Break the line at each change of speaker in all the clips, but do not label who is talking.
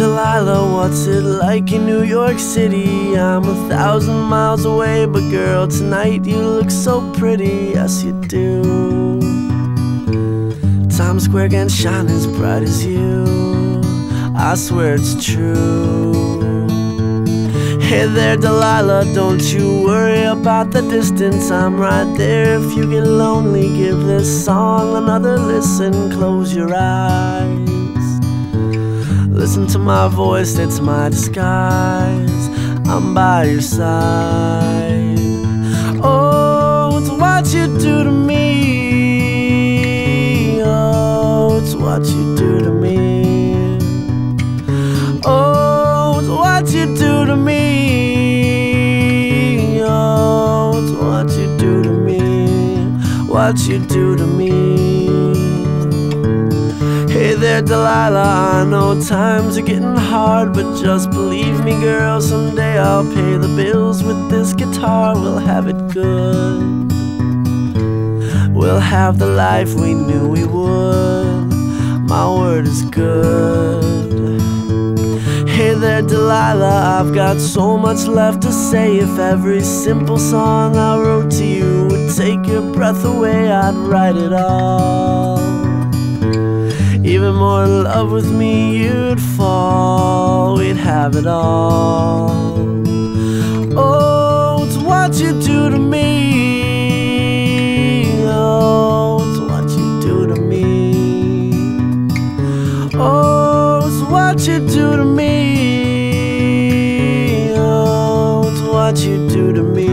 Delilah, what's it like in New York City? I'm 1,000 miles away, but girl, tonight you look so pretty, yes you do. Times Square can't shine as bright as you, I swear it's true. Hey there Delilah, don't you worry about the distance, I'm right there. If you get lonely, give this song another listen. Close your eyes, listen to my voice, it's my disguise, I'm by your side. Oh, it's what you do to me, oh, it's what you do to me. Oh, it's what you do to me, oh, it's what you do to me, what you do to me. Hey there Delilah, I know times are getting hard, but just believe me girl, someday I'll pay the bills with this guitar. We'll have it good, we'll have the life we knew we would, my word is good. Hey there Delilah, I've got so much left to say. If every simple song I wrote to you would take your breath away, I'd write it all. Even more in love with me you'd fall, we'd have it all. Oh, it's what you do to me, oh, it's what you do to me. Oh, it's what you do to me, oh, it's what you do to me.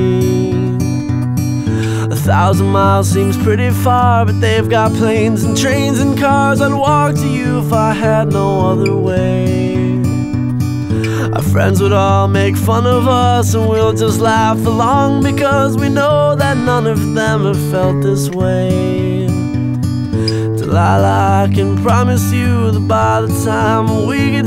1,000 miles seems pretty far, but they've got planes and trains and cars. I'd walk to you if I had no other way. Our friends would all make fun of us, and we'll just laugh along, because we know that none of them have felt this way. Delilah, I can promise you that by the time we get